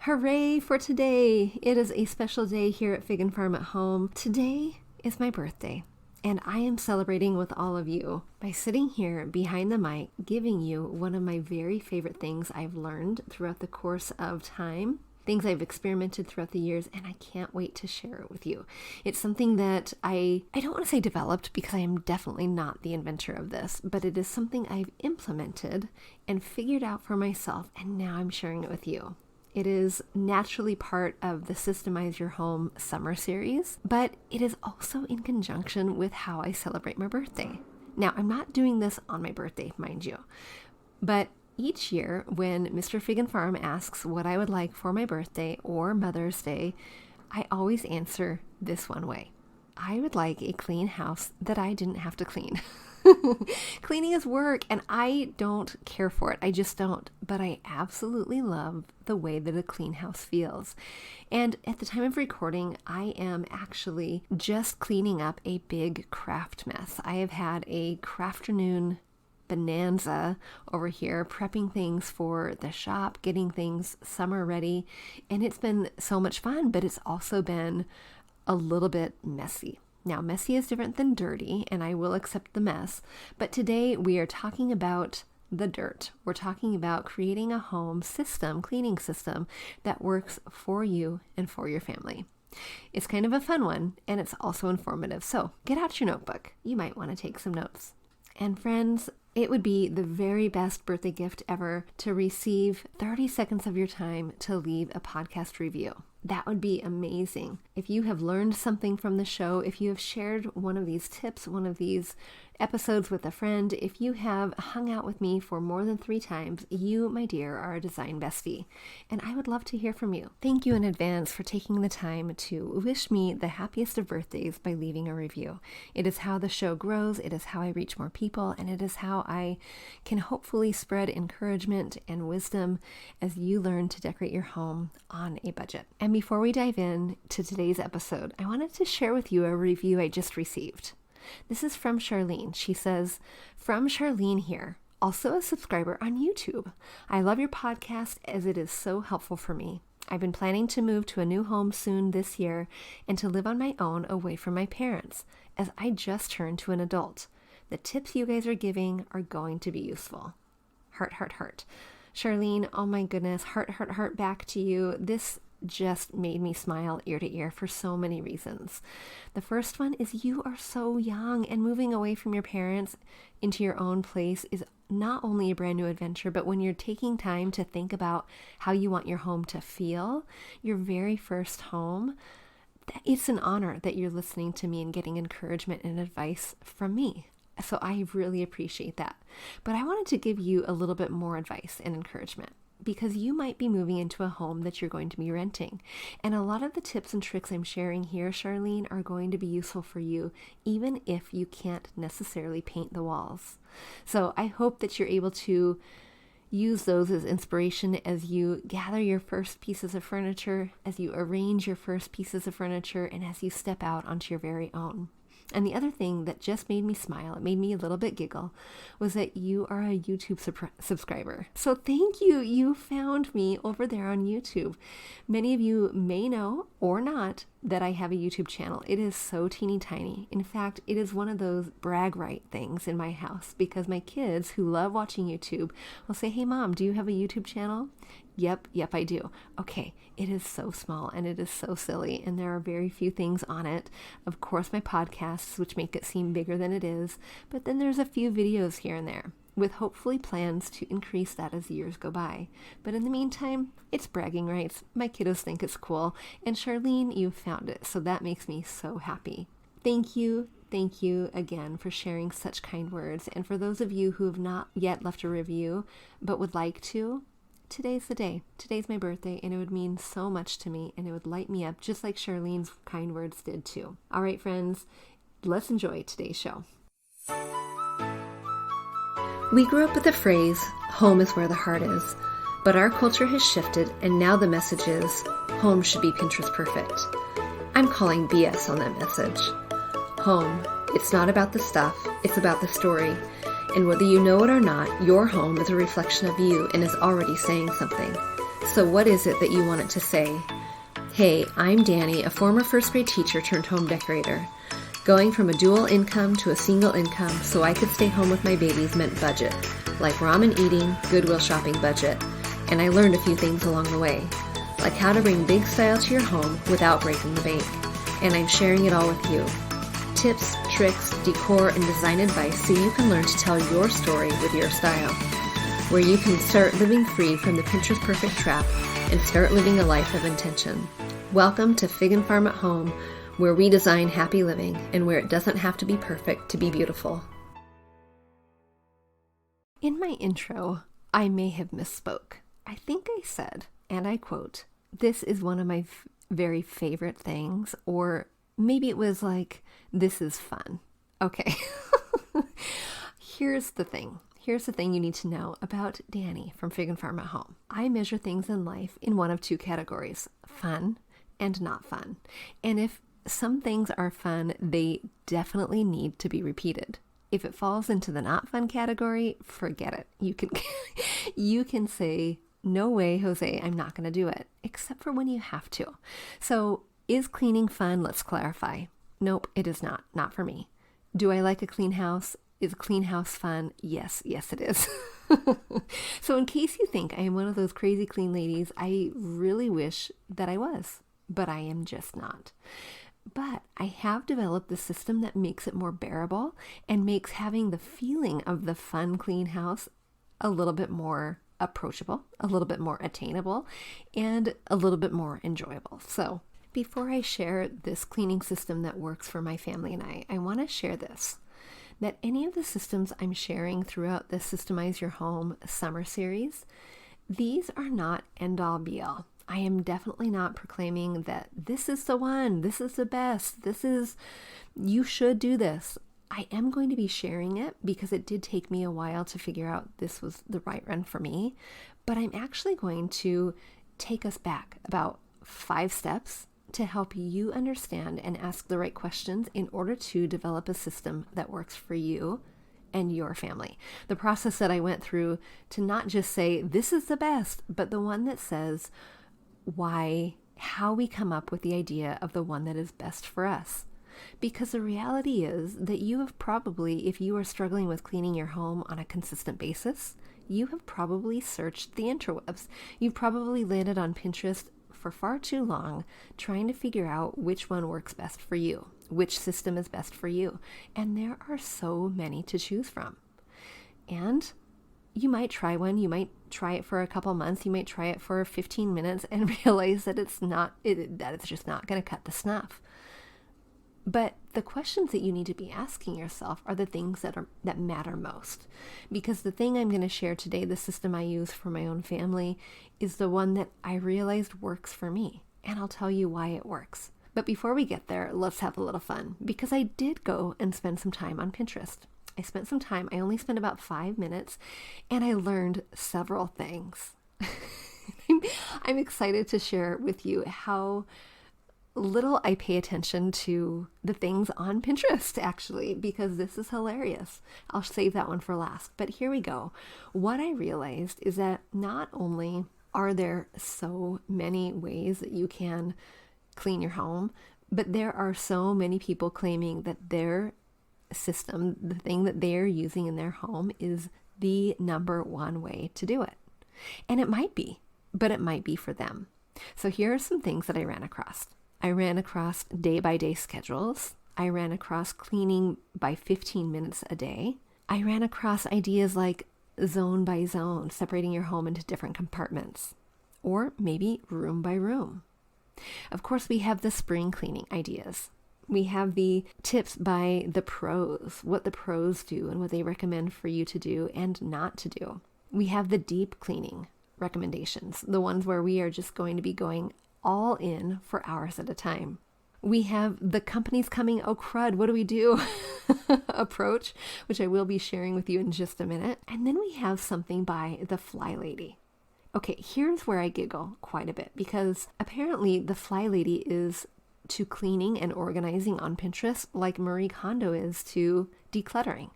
Hooray for today! It is a special day here at Fig and Farm at Home. Today is my birthday, and I am celebrating with all of you by sitting here behind the mic, giving you one of my very favorite things I've learned throughout the course of time, things I've experimented throughout the years, and I can't wait to share it with you. It's something that I don't want to say developed because I am definitely not the inventor of this, but it is something I've implemented and figured out for myself, and now I'm sharing it with you. It is naturally part of the Systemize Your Home summer series, but it is also in conjunction with how I celebrate my birthday. Now, I'm not doing this on my birthday, mind you, but each year when Mr. Fig and Farm asks what I would like for my birthday or Mother's Day, I always answer this one way. I would like a clean house that I didn't have to clean. Cleaning is work and I don't care for it. I just don't. But I absolutely love the way that a clean house feels. And at the time of recording, I am actually just cleaning up a big craft mess. I have had a crafternoon bonanza over here, prepping things for the shop, getting things summer ready. And it's been so much fun, but it's also been a little bit messy. Now, messy is different than dirty, and I will accept the mess, but today we are talking about the dirt. We're talking about creating a home system, cleaning system that works for you and for your family. It's kind of a fun one, and it's also informative, so get out your notebook. You might want to take some notes. And friends, it would be the very best birthday gift ever to receive 30 seconds of your time to leave a podcast review. That would be amazing. If you have learned something from the show, if you have shared one of these tips, one of these episodes with a friend, if you have hung out with me for more than 3 times, you, my dear, are a design bestie. And I would love to hear from you. Thank you in advance for taking the time to wish me the happiest of birthdays by leaving a review. It is how the show grows, it is how I reach more people, and it is how I can hopefully spread encouragement and wisdom as you learn to decorate your home on a budget. And before we dive in to today's episode, I wanted to share with you a review I just received. This is from Charlene. She says, "From Charlene here, also a subscriber on YouTube. I love your podcast as it is so helpful for me. I've been planning to move to a new home soon this year and to live on my own away from my parents as I just turned to an adult. The tips you guys are giving are going to be useful." Heart, heart, heart. Charlene, oh my goodness, heart, heart, heart back to you. This just made me smile ear to ear for so many reasons. The first one is you are so young, and moving away from your parents into your own place is not only a brand new adventure, but when you're taking time to think about how you want your home to feel, your very first home, it's an honor that you're listening to me and getting encouragement and advice from me. So I really appreciate that. But I wanted to give you a little bit more advice and encouragement, because you might be moving into a home that you're going to be renting. And a lot of the tips and tricks I'm sharing here, Charlene, are going to be useful for you, even if you can't necessarily paint the walls. So I hope that you're able to use those as inspiration as you gather your first pieces of furniture, as you arrange your first pieces of furniture, and as you step out onto your very own. And the other thing that just made me smile, it made me a little bit giggle, was that you are a YouTube subscriber. So thank you. You found me over there on YouTube. Many of you may know or not that I have a YouTube channel. It is so teeny tiny. In fact, it is one of those brag right things in my house, because my kids who love watching YouTube will say, "Hey mom, do you have a YouTube channel?" Yep, I do. Okay, it is so small and it is so silly, and there are very few things on it. Of course, my podcasts, which make it seem bigger than it is, but then there's a few videos here and there, with hopefully plans to increase that as years go by. But in the meantime, it's bragging rights. My kiddos think it's cool, and Charlene, you found it, so that makes me so happy. Thank you again for sharing such kind words, and for those of you who have not yet left a review but would like to, today's the day. Today's my birthday, and it would mean so much to me, and it would light me up just like Charlene's kind words did too. All right, friends, let's enjoy today's show. We grew up with the phrase, "Home is where the heart is," but our culture has shifted, and now the message is, "Home should be Pinterest perfect." I'm calling BS on that message. Home, it's not about the stuff, it's about the story. And whether you know it or not, your home is a reflection of you and is already saying something. So what is it that you want it to say? Hey, I'm Dani, a former first grade teacher turned home decorator. Going from a dual income to a single income so I could stay home with my babies meant budget, like ramen eating, Goodwill shopping budget. And I learned a few things along the way, like how to bring big style to your home without breaking the bank. And I'm sharing it all with you. Tips, tricks, decor, and design advice so you can learn to tell your story with your style. Where you can start living free from the Pinterest perfect trap and start living a life of intention. Welcome to Fig and Farm at Home, where we design happy living and where it doesn't have to be perfect to be beautiful. In my intro, I may have misspoke. I think I said, and I quote, "This is one of my very favorite things," or maybe it was like, "This is fun." Okay. Here's the thing you need to know about Dani from Fig and Farm at Home. I measure things in life in one of two categories, fun and not fun. And if some things are fun, they definitely need to be repeated. If it falls into the not fun category, forget it. You can say, "No way, Jose, I'm not going to do it," except for when you have to. So is cleaning fun? Let's clarify. Nope, it is not. Not for me. Do I like a clean house? Is a clean house fun? Yes, it is. So in case you think I am one of those crazy clean ladies, I really wish that I was, but I am just not. But I have developed the system that makes it more bearable and makes having the feeling of the fun, clean house a little bit more approachable, a little bit more attainable, and a little bit more enjoyable. So before I share this cleaning system that works for my family and I want to share this, that any of the systems I'm sharing throughout the Systemize Your Home summer series, these are not end-all be-all. I am definitely not proclaiming that this is the one, this is the best, you should do this. I am going to be sharing it because it did take me a while to figure out this was the right run for me, but I'm actually going to take us back about 5 steps to help you understand and ask the right questions in order to develop a system that works for you and your family. The process that I went through to not just say this is the best, but the one that says how we come up with the idea of the one that is best for us. Because the reality is that you have probably, if you are struggling with cleaning your home on a consistent basis, you have probably searched the interwebs. You've probably landed on Pinterest for far too long trying to figure out which one works best for you, which system is best for you. And there are so many to choose from. And you might try one, you might try it for a couple months, you might try it for 15 minutes and realize that it's just not going to cut the snuff. But the questions that you need to be asking yourself are the things that matter most. Because the thing I'm going to share today, the system I use for my own family, is the one that I realized works for me. And I'll tell you why it works. But before we get there, let's have a little fun. Because I did go and spend some time on Pinterest. I only spent about 5 minutes, and I learned several things. I'm excited to share with you how little I pay attention to the things on Pinterest, actually, because this is hilarious. I'll save that one for last, but here we go. What I realized is that not only are there so many ways that you can clean your home, but there are so many people claiming that their system, the thing that they're using in their home, is the number one way to do it. And it might be, but it might be for them. So here are some things that I ran across. I ran across day-by-day schedules. I ran across cleaning by 15 minutes a day. I ran across ideas like zone by zone, separating your home into different compartments, or maybe room by room. Of course, we have the spring cleaning ideas. We have the tips by the pros, what the pros do and what they recommend for you to do and not to do. We have the deep cleaning recommendations, the ones where we are just going to be going all in for hours at a time. We have the company's coming, oh crud, what do we do? approach, which I will be sharing with you in just a minute. And then we have something by the Fly Lady. Okay, here's where I giggle quite a bit, because apparently the Fly Lady is to cleaning and organizing on Pinterest like Marie Kondo is to decluttering.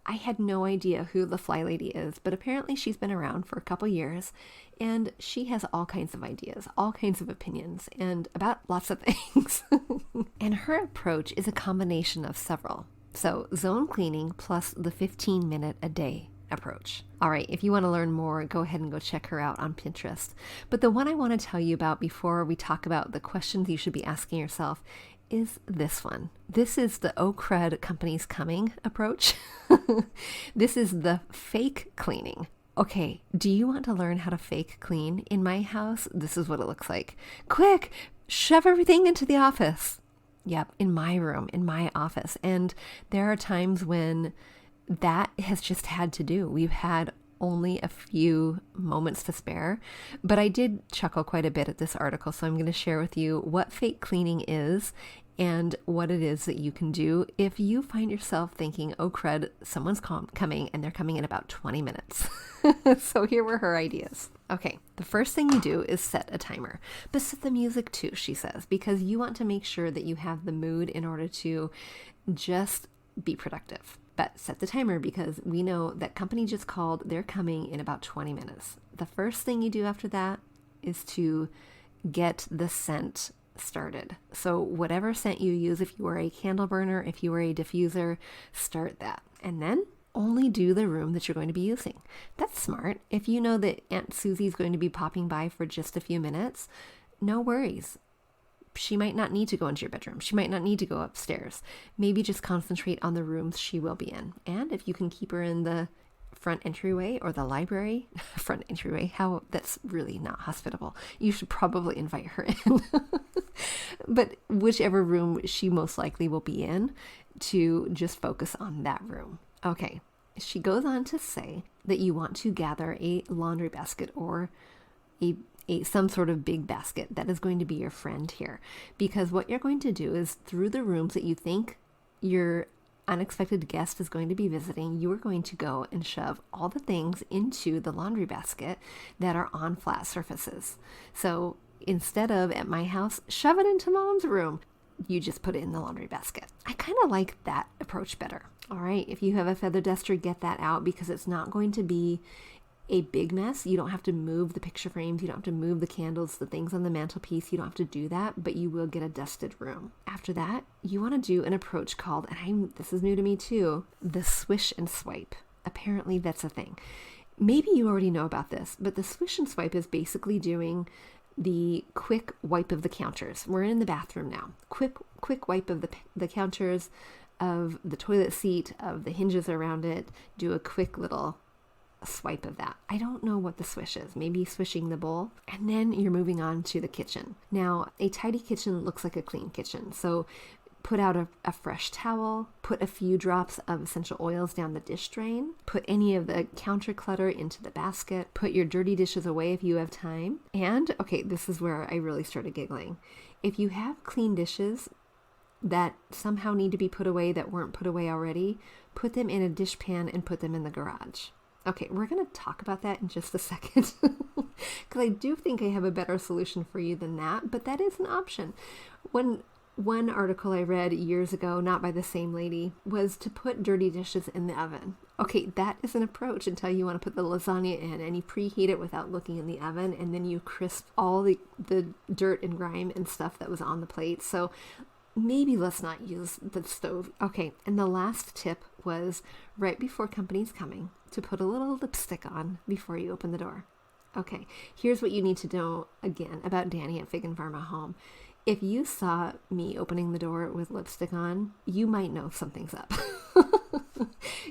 I had no idea who the Fly Lady is, but apparently she's been around for a couple years and she has all kinds of ideas, all kinds of opinions, and about lots of things. And her approach is a combination of several. So zone cleaning plus the 15-minute a day approach. All right, if you want to learn more, go ahead and go check her out on Pinterest. But the one I want to tell you about before we talk about the questions you should be asking yourself is this one. This is the "Oh crud, company's coming" approach. This is the fake cleaning. Okay, do you want to learn how to fake clean? In my house, this is what it looks like. Quick, shove everything into the office. Yep, in my room, in my office. And there are times when that has just had to do. We've had only a few moments to spare, but I did chuckle quite a bit at this article, so I'm going to share with you what fake cleaning is and what it is that you can do if you find yourself thinking, oh crud, someone's coming and they're coming in about 20 minutes. So here were her ideas. Okay, the first thing you do is set a timer, but set the music too, she says, because you want to make sure that you have the mood in order to just be productive. But set the timer because we know that company just called, they're coming in about 20 minutes. The first thing you do after that is to get the scent started. So whatever scent you use, if you are a candle burner, if you are a diffuser, start that. And then only do the room that you're going to be using. That's smart. If you know that Aunt Susie's going to be popping by for just a few minutes, no worries. She might not need to go into your bedroom. She might not need to go upstairs. Maybe just concentrate on the rooms she will be in. And if you can keep her in the front entryway or the library, front entryway, how that's really not hospitable. You should probably invite her in. But whichever room she most likely will be in, to just focus on that room. Okay. She goes on to say that you want to gather a laundry basket or some sort of big basket that is going to be your friend here, because what you're going to do is through the rooms that you think your unexpected guest is going to be visiting, you are going to go and shove all the things into the laundry basket that are on flat surfaces. So instead of at my house, shove it into mom's room, you just put it in the laundry basket. I kind of like that approach better. All right, if you have a feather duster, get that out because it's not going to be a big mess. You don't have to move the picture frames. You don't have to move the candles, the things on the mantelpiece. You don't have to do that, but you will get a dusted room. After that, you want to do an approach called, and this is new to me too, the swish and swipe. Apparently that's a thing. Maybe you already know about this, but the swish and swipe is basically doing the quick wipe of the counters. We're in the bathroom now. Quick wipe of the counters, of the toilet seat, of the hinges around it. Do a quick little swipe of that. I don't know what the swish is. Maybe swishing the bowl. And then you're moving on to the kitchen. Now, a tidy kitchen looks like a clean kitchen. So put out a fresh towel, put a few drops of essential oils down the dish drain, put any of the counter clutter into the basket, put your dirty dishes away if you have time. And, okay, this is where I really started giggling. If you have clean dishes that somehow need to be put away that weren't put away already, put them in a dishpan and put them in the garage. Okay, we're going to talk about that in just a second because I do think I have a better solution for you than that, but that is an option. One article I read years ago, not by the same lady, was to put dirty dishes in the oven. Okay, that is an approach until you want to put the lasagna in and you preheat it without looking in the oven, and then you crisp all the dirt and grime and stuff that was on the plate. So maybe let's not use the stove. Okay, and the last tip was right before company's coming to put a little lipstick on before you open the door. Okay, here's what you need to know again about Dani at Fig and Farm at Home. If you saw me opening the door with lipstick on, you might know something's up.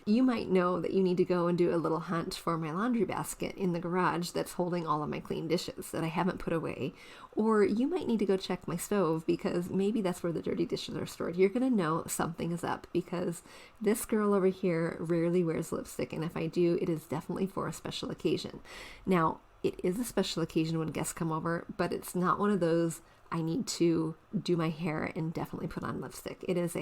You might know that you need to go and do a little hunt for my laundry basket in the garage that's holding all of my clean dishes that I haven't put away. Or you might need to go check my stove because maybe that's where the dirty dishes are stored. You're going to know something is up because this girl over here rarely wears lipstick. And if I do, it is definitely for a special occasion. Now, it is a special occasion when guests come over, but it's not one of those I need to do my hair and definitely put on lipstick. It is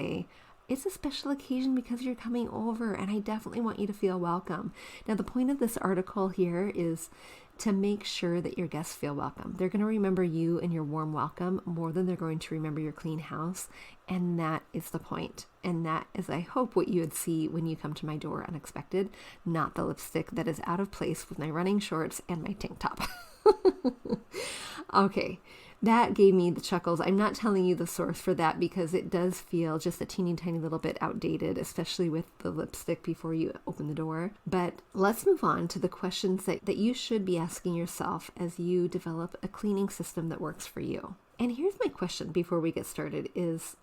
It's a special occasion because you're coming over, and I definitely want you to feel welcome. Now, the point of this article here is to make sure that your guests feel welcome. They're going to remember you and your warm welcome more than they're going to remember your clean house. And that is the point. And that is, I hope, what you would see when you come to my door unexpected, not the lipstick that is out of place with my running shorts and my tank top. Okay, that gave me the chuckles. I'm not telling you the source for that because it does feel just a teeny tiny little bit outdated, especially with the lipstick before you open the door. But let's move on to the questions that you should be asking yourself as you develop a cleaning system that works for you. And here's my question before we get started is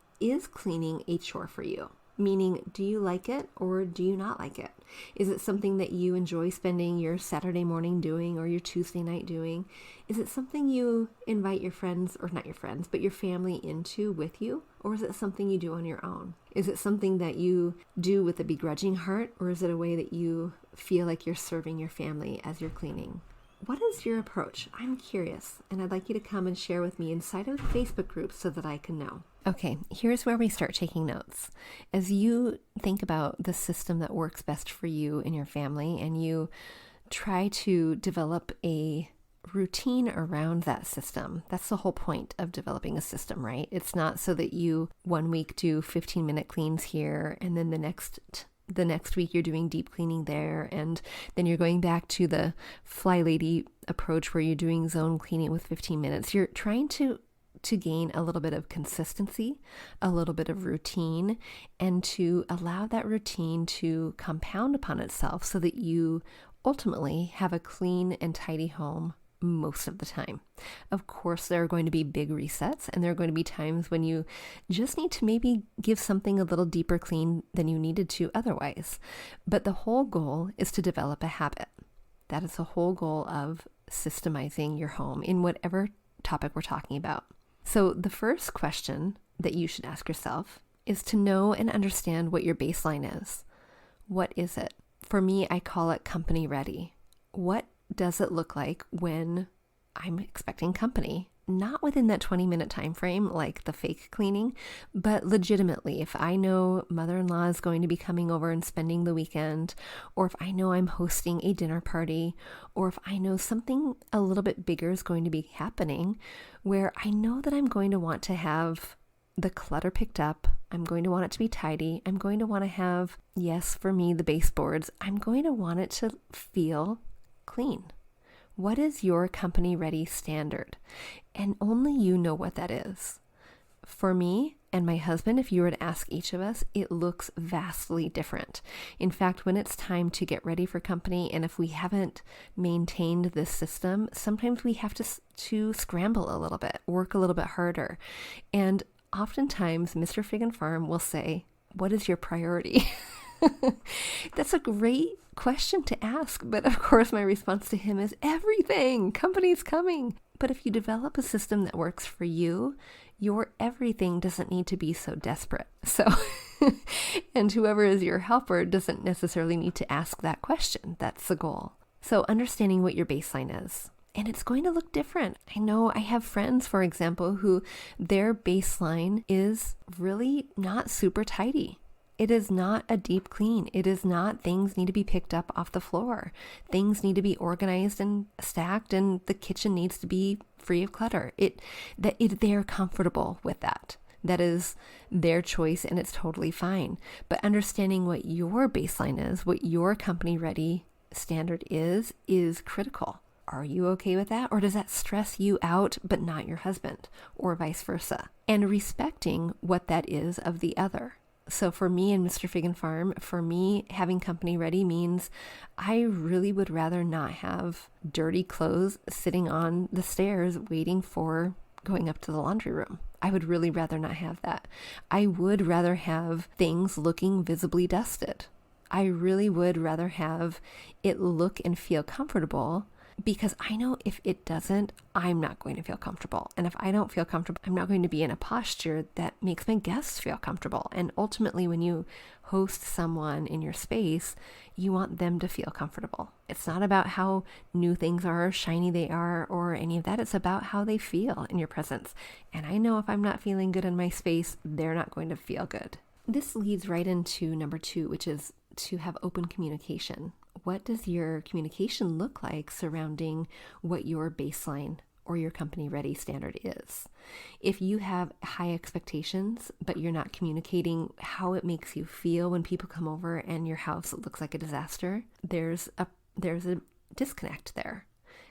cleaning a chore for you? Meaning, do you like it or do you not like it? Is it something that you enjoy spending your Saturday morning doing or your Tuesday night doing? Is it something you invite your friends, or not your friends, but your family into with you? Or is it something you do on your own? Is it something that you do with a begrudging heart, or is it a way that you feel like you're serving your family as you're cleaning? What is your approach? I'm curious, and I'd like you to come and share with me inside of the Facebook group so that I can know. Okay, here's where we start taking notes. As you think about the system that works best for you and your family, and you try to develop a routine around that system. That's the whole point of developing a system, right? It's not so that you one week do 15-minute cleans here, and then the next week you're doing deep cleaning there, and then you're going back to the fly lady approach where you're doing zone cleaning with 15 minutes. You're trying to gain a little bit of consistency, a little bit of routine, and to allow that routine to compound upon itself so that you ultimately have a clean and tidy home most of the time. Of course, there are going to be big resets, and there are going to be times when you just need to maybe give something a little deeper clean than you needed to otherwise. But the whole goal is to develop a habit. That is the whole goal of systemizing your home in whatever topic we're talking about. So the first question that you should ask yourself is to know and understand what your baseline is. What is it? For me, I call it company ready. What does it look like when I'm expecting company? Not within that 20-minute time frame like the fake cleaning, but legitimately, if I know mother-in-law is going to be coming over and spending the weekend, or if I know I'm hosting a dinner party, or if I know something a little bit bigger is going to be happening, where I know that I'm going to want to have the clutter picked up, I'm going to want it to be tidy, I'm going to want to have, yes, for me, the baseboards, I'm going to want it to feel clean. What is your company ready standard? And only you know what that is. For me and my husband, if you were to ask each of us, it looks vastly different. In fact, when it's time to get ready for company, and if we haven't maintained this system, sometimes we have to scramble a little bit, work a little bit harder. And oftentimes, Mr. Fig and Farm will say, what is your priority? That's a great question to ask, but of course my response to him is everything. Company's coming. But if you develop a system that works for you, your everything doesn't need to be so desperate. So, and whoever is your helper doesn't necessarily need to ask that question. That's the goal. So understanding what your baseline is. And it's going to look different. I know I have friends, for example, who their baseline is really not super tidy. It is not a deep clean. It is not things need to be picked up off the floor. Things need to be organized and stacked, and the kitchen needs to be free of clutter. They're comfortable with that. That is their choice, and it's totally fine. But understanding what your baseline is, what your company ready standard is critical. Are you okay with that? Or does that stress you out, but not your husband, or vice versa? And respecting what that is of the other. So for me and Mr. Fig and Farm, for me, having company ready means I really would rather not have dirty clothes sitting on the stairs waiting for going up to the laundry room. I would really rather not have that. I would rather have things looking visibly dusted. I really would rather have it look and feel comfortable, because I know if it doesn't, I'm not going to feel comfortable. And if I don't feel comfortable, I'm not going to be in a posture that makes my guests feel comfortable. And ultimately, when you host someone in your space, you want them to feel comfortable. It's not about how new things are, shiny they are, or any of that. It's about how they feel in your presence. And I know if I'm not feeling good in my space, they're not going to feel good. This leads right into number 2, which is to have open communication. What does your communication look like surrounding what your baseline or your company ready standard is? If you have high expectations, but you're not communicating how it makes you feel when people come over and your house looks like a disaster, there's a disconnect there.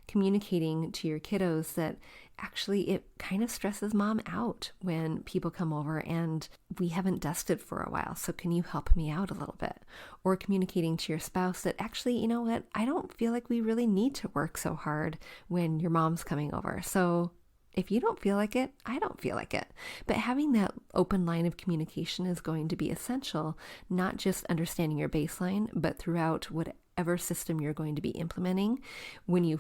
Communicating to your kiddos that actually it kind of stresses mom out when people come over and we haven't dusted for a while, so can you help me out a little bit? Or communicating to your spouse that actually, you know what, I don't feel like we really need to work so hard when your mom's coming over. So if you don't feel like it, I don't feel like it. But having that open line of communication is going to be essential, not just understanding your baseline, but throughout whatever system you're going to be implementing when you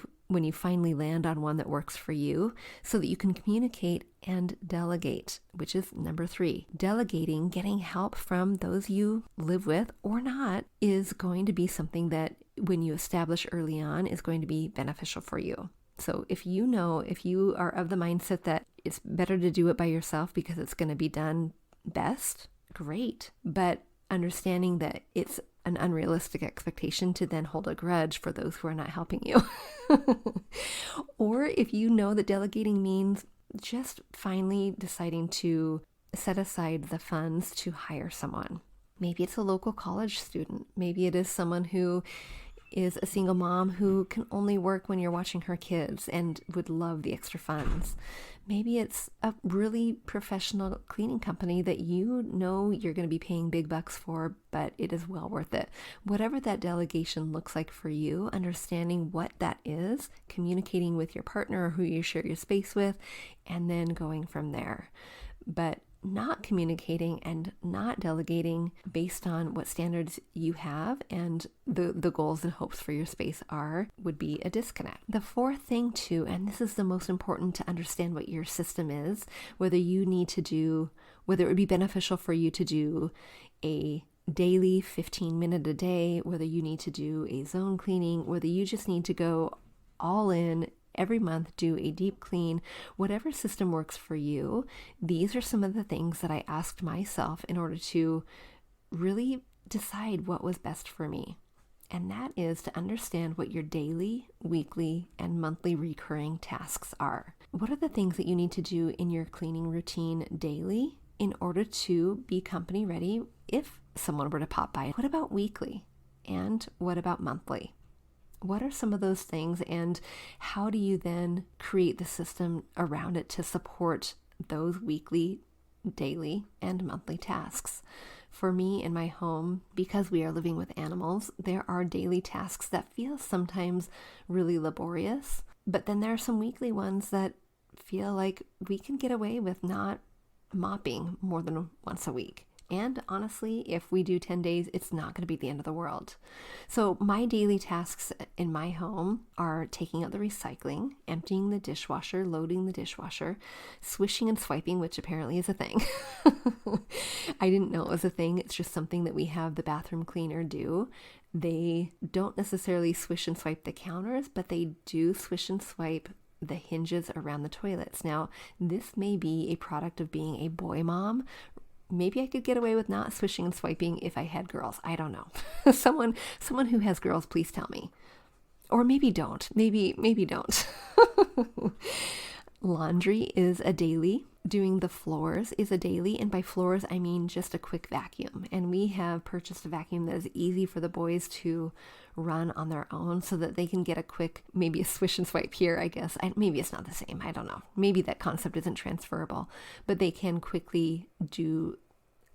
finally land on one that works for you, so that you can communicate and delegate, which is number 3. Delegating, getting help from those you live with or not, is going to be something that when you establish early on is going to be beneficial for you. So if you are of the mindset that it's better to do it by yourself because it's going to be done best, great. But understanding that it's an unrealistic expectation to then hold a grudge for those who are not helping you. Or if you know that delegating means just finally deciding to set aside the funds to hire someone. Maybe it's a local college student. Maybe it is someone who is a single mom who can only work when you're watching her kids and would love the extra funds. Maybe it's a really professional cleaning company that you know you're going to be paying big bucks for, but it is well worth it. Whatever that delegation looks like for you, understanding what that is, communicating with your partner or who you share your space with, and then going from there. But not communicating and not delegating based on what standards you have and the goals and hopes for your space would be a disconnect. The 4th thing too, and this is the most important to understand what your system is, whether it would be beneficial for you to do a daily 15-minute a day, whether you need to do a zone cleaning, whether you just need to go all in every month, do a deep clean, whatever system works for you. These are some of the things that I asked myself in order to really decide what was best for me. And that is to understand what your daily, weekly, and monthly recurring tasks are. What are the things that you need to do in your cleaning routine daily in order to be company ready if someone were to pop by? What about weekly? And what about monthly? What are some of those things, and how do you then create the system around it to support those weekly, daily, and monthly tasks? For me in my home, because we are living with animals, there are daily tasks that feel sometimes really laborious, but then there are some weekly ones that feel like we can get away with not mopping more than once a week. And honestly, if we do 10 days, it's not going to be the end of the world. So my daily tasks in my home are taking out the recycling, emptying the dishwasher, loading the dishwasher, swishing and swiping, which apparently is a thing. I didn't know it was a thing. It's just something that we have the bathroom cleaner do. They don't necessarily swish and swipe the counters, but they do swish and swipe the hinges around the toilets. Now, this may be a product of being a boy mom. Maybe I could get away with not swishing and swiping if I had girls. I don't know. Someone who has girls, please tell me. Or maybe don't. Maybe don't. Laundry is a daily. Doing the floors is a daily. And by floors, I mean just a quick vacuum. And we have purchased a vacuum that is easy for the boys to run on their own so that they can get a quick, maybe a swish and swipe here, I guess. Maybe it's not the same. I don't know. Maybe that concept isn't transferable, but they can quickly do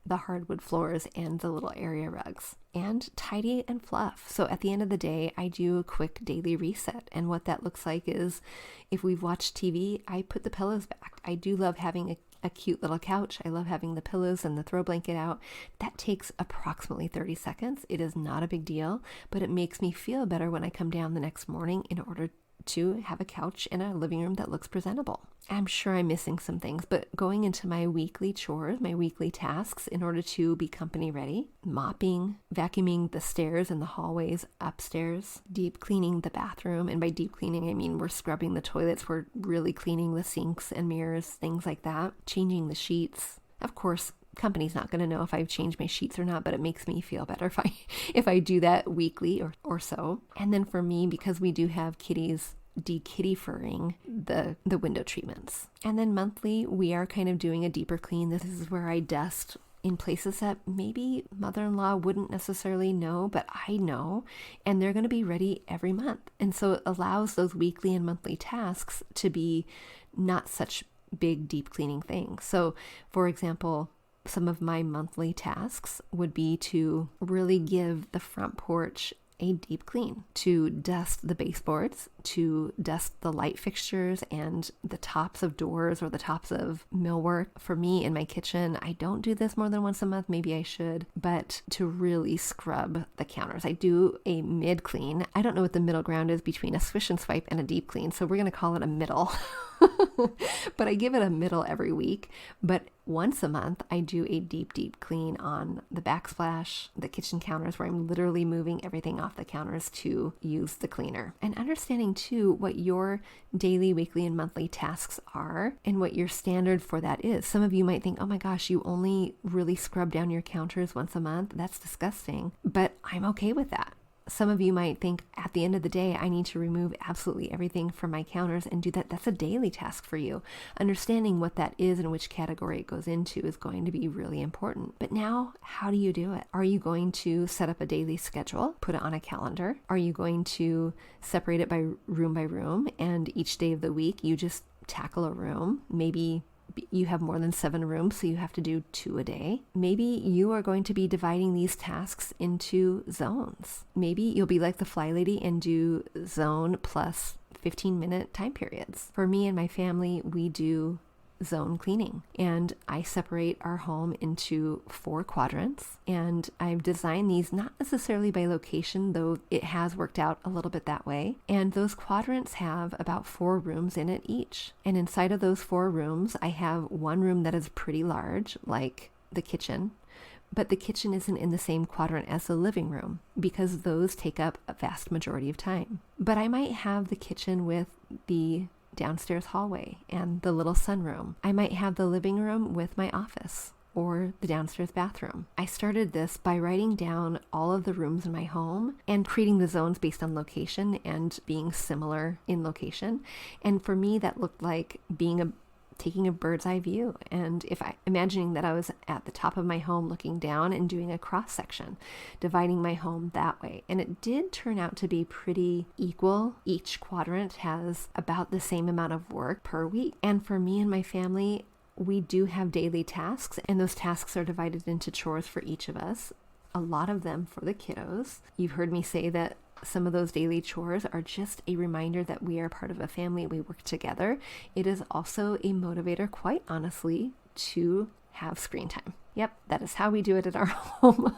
the hardwood floors and the little area rugs, and tidy and fluff. So at the end of the day, I do a quick daily reset. And what that looks like is, if we've watched TV, I put the pillows back. I do love having a cute little couch. I love having the pillows and the throw blanket out. That takes approximately 30 seconds. It is not a big deal, but it makes me feel better when I come down the next morning in order to have a couch in a living room that looks presentable. I'm sure I'm missing some things, but going into my weekly chores, my weekly tasks in order to be company ready: mopping, vacuuming the stairs and the hallways upstairs, deep cleaning the bathroom. And by deep cleaning, I mean we're scrubbing the toilets, we're really cleaning the sinks and mirrors, things like that, changing the sheets. Of course, company's not going to know if I've changed my sheets or not, but it makes me feel better if I do that weekly or so. And then for me, because we do have kitties, de-kitty furring the window treatments. And then monthly, we are kind of doing a deeper clean. This is where I dust in places that maybe mother-in-law wouldn't necessarily know, but I know, and they're going to be ready every month. And so it allows those weekly and monthly tasks to be not such big, deep cleaning things. So, for example, some of my monthly tasks would be to really give the front porch a deep clean, to dust the baseboards, to dust the light fixtures and the tops of doors or the tops of millwork. For me in my kitchen, I don't do this more than once a month. Maybe I should, but to really scrub the counters. I do a mid clean. I don't know what the middle ground is between a swish and swipe and a deep clean, so we're going to call it a middle. But I give it a middle every week. But once a month, I do a deep, deep clean on the backsplash, the kitchen counters, where I'm literally moving everything off the counters to use the cleaner. And understanding too what your daily, weekly, and monthly tasks are and what your standard for that is. Some of you might think, oh my gosh, you only really scrub down your counters once a month. That's disgusting. But I'm okay with that. Some of you might think at the end of the day, I need to remove absolutely everything from my counters and do that. That's a daily task for you. Understanding what that is and which category it goes into is going to be really important. But now, how do you do it? Are you going to set up a daily schedule, put it on a calendar? Are you going to separate it by room, and each day of the week, you just tackle a room? Maybe you have more than 7 rooms, so you have to do 2 a day. Maybe you are going to be dividing these tasks into zones. Maybe you'll be like the fly lady and do zone plus 15-minute time periods. For me and my family, we do zone cleaning, and I separate our home into 4 quadrants, and I've designed these not necessarily by location, though it has worked out a little bit that way. And those quadrants have about 4 rooms in it each, and inside of those 4 rooms I have one room that is pretty large, like the kitchen, but the kitchen isn't in the same quadrant as the living room because those take up a vast majority of time. But I might have the kitchen with the downstairs hallway and the little sunroom. I might have the living room with my office or the downstairs bathroom. I started this by writing down all of the rooms in my home and creating the zones based on location and being similar in location. And for me, that looked like taking a bird's eye view, and imagining that I was at the top of my home looking down and doing a cross section, dividing my home that way. And it did turn out to be pretty equal. Each quadrant has about the same amount of work per week. And for me and my family, we do have daily tasks, and those tasks are divided into chores for each of us. A lot of them for the kiddos. You've heard me say that some of those daily chores are just a reminder that we are part of a family, we work together. It is also a motivator, quite honestly, to have screen time. Yep, that is how we do it at our home.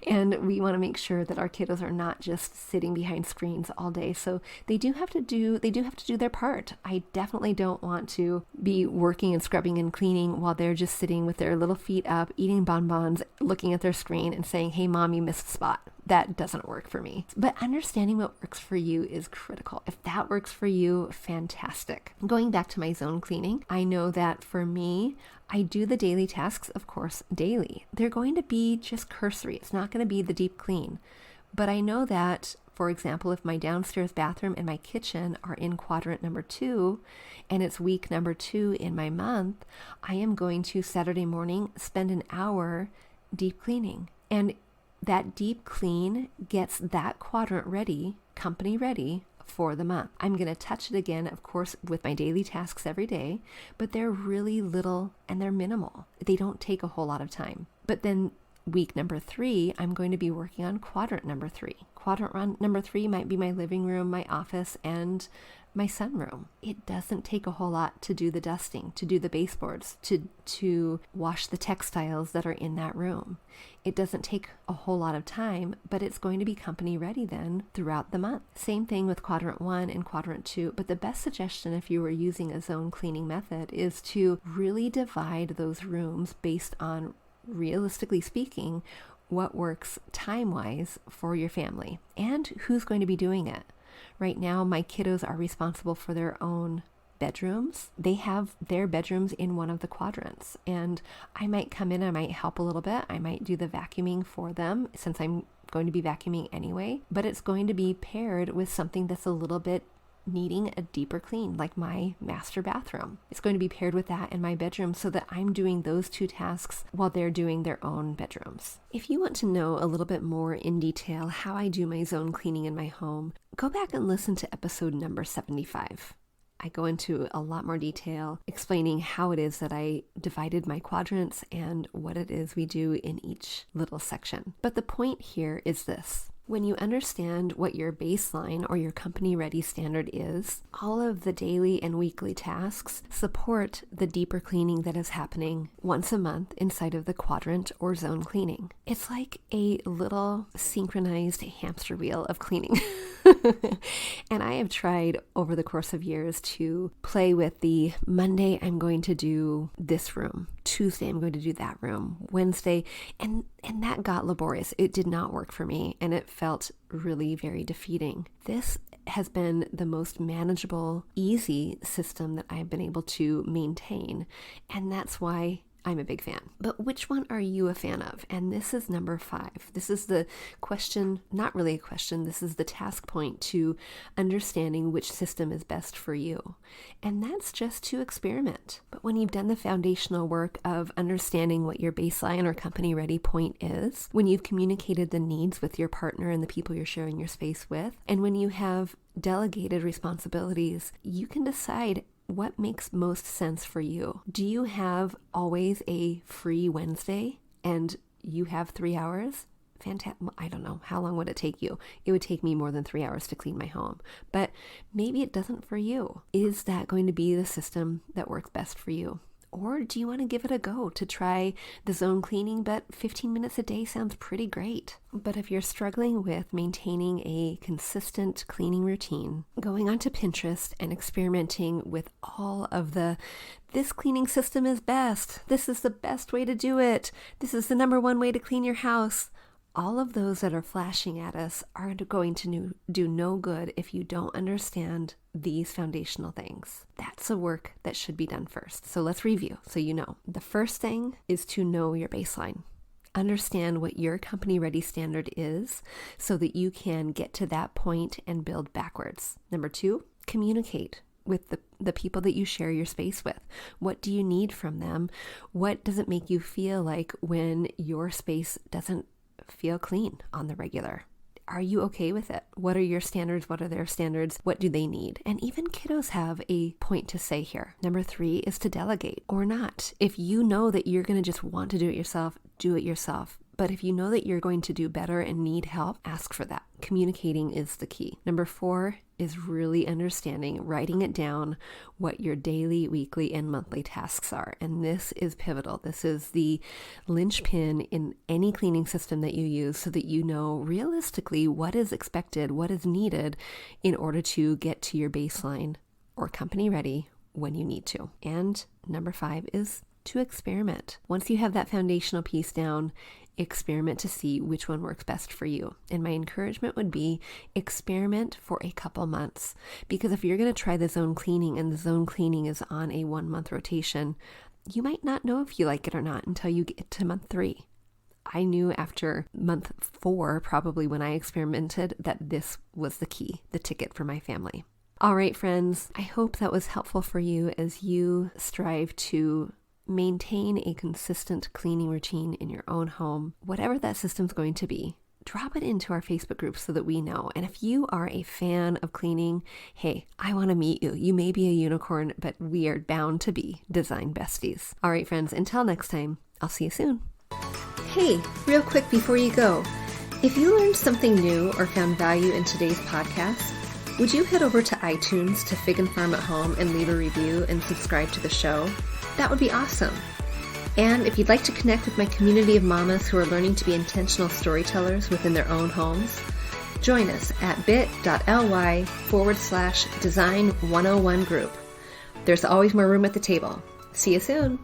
And we want to make sure that our kiddos are not just sitting behind screens all day. So they do have to do their part. I definitely don't want to be working and scrubbing and cleaning while they're just sitting with their little feet up, eating bonbons, looking at their screen and saying, "Hey mom, you missed a spot." That doesn't work for me. But understanding what works for you is critical. If that works for you, fantastic. Going back to my zone cleaning, I know that for me, I do the daily tasks, of course, daily. They're going to be just cursory. It's not going to be the deep clean. But I know that, for example, if my downstairs bathroom and my kitchen are in quadrant number 2, and it's week number 2 in my month, I am going to Saturday morning spend an hour deep cleaning. And that deep clean gets that quadrant ready, company ready, for the month. I'm going to touch it again, of course, with my daily tasks every day, but they're really little and they're minimal. They don't take a whole lot of time. But then week number 3, I'm going to be working on quadrant number 3. Quadrant number 3 might be my living room, my office, and my sunroom. It doesn't take a whole lot to do the dusting, to do the baseboards, to wash the textiles that are in that room. It doesn't take a whole lot of time, but it's going to be company ready then throughout the month. Same thing with quadrant 1 and quadrant 2, but the best suggestion if you were using a zone cleaning method is to really divide those rooms based on, realistically speaking, what works time-wise for your family, and who's going to be doing it. Right now, my kiddos are responsible for their own bedrooms, they have their bedrooms in one of the quadrants. And I might come in, I might help a little bit. I might do the vacuuming for them since I'm going to be vacuuming anyway, but it's going to be paired with something that's a little bit needing a deeper clean, like my master bathroom. It's going to be paired with that in my bedroom so that I'm doing those two tasks while they're doing their own bedrooms. If you want to know a little bit more in detail how I do my zone cleaning in my home, go back and listen to episode number 75. I go into a lot more detail explaining how it is that I divided my quadrants and what it is we do in each little section. But the point here is this. When you understand what your baseline or your company ready standard is, all of the daily and weekly tasks support the deeper cleaning that is happening once a month inside of the quadrant or zone cleaning. It's like a little synchronized hamster wheel of cleaning. And I have tried over the course of years to play with the Monday I'm going to do this room, Tuesday I'm going to do that room, Wednesday, and that got laborious. It did not work for me, and it felt really very defeating. This has been the most manageable, easy system that I've been able to maintain, and that's why I'm a big fan. But which one are you a fan of? And this is number 5. This is the question, not really a question, this is the task point to understanding which system is best for you. And that's just to experiment. But when you've done the foundational work of understanding what your baseline or company ready point is, when you've communicated the needs with your partner and the people you're sharing your space with, and when you have delegated responsibilities, you can decide what makes most sense for you. Do you have always a free Wednesday and you have 3 hours? Fantastic. I don't know. How long would it take you? It would take me more than 3 hours to clean my home, but maybe it doesn't for you. Is that going to be the system that works best for you? Or do you want to give it a go to try the zone cleaning, but 15 minutes a day sounds pretty great. But if you're struggling with maintaining a consistent cleaning routine, going onto Pinterest and experimenting with all of this cleaning system is best, this is the best way to do it, this is the number one way to clean your house, all of those that are flashing at us are going to do no good if you don't understand these foundational things. That's the work that should be done first. So let's review so you know. The first thing is to know your baseline. Understand what your company ready standard is so that you can get to that point and build backwards. Number 2, communicate with the people that you share your space with. What do you need from them? What does it make you feel like when your space doesn't feel clean on the regular? Are you okay with it? What are your standards? What are their standards? What do they need? And even kiddos have a point to say here. Number 3 is to delegate or not. If you know that you're going to just want to do it yourself, do it yourself. But if you know that you're going to do better and need help, ask for that. Communicating is the key. Number 4 is really understanding, writing it down, what your daily, weekly, and monthly tasks are. And this is pivotal. This is the linchpin in any cleaning system that you use so that you know realistically what is expected, what is needed in order to get to your baseline or company ready when you need to. And number 5 is to experiment. Once you have that foundational piece down, experiment to see which one works best for you. And my encouragement would be experiment for a couple months. Because if you're going to try the zone cleaning and the zone cleaning is on a 1-month rotation, you might not know if you like it or not until you get to month 3. I knew after month 4, probably when I experimented, that this was the key, the ticket for my family. All right, friends, I hope that was helpful for you as you strive to maintain a consistent cleaning routine in your own home. Whatever that system's going to be, drop it into our Facebook group so that we know. And if you are a fan of cleaning, hey, I want to meet you. You may be a unicorn, but we are bound to be design besties. All right, friends, until next time, I'll see you soon. Hey, real quick before you go, if you learned something new or found value in today's podcast, would you head over to iTunes to Fig and Farm at Home and leave a review and subscribe to the show? That would be awesome. And if you'd like to connect with my community of mamas who are learning to be intentional storytellers within their own homes, join us at bit.ly/design101 group. There's always more room at the table. See you soon.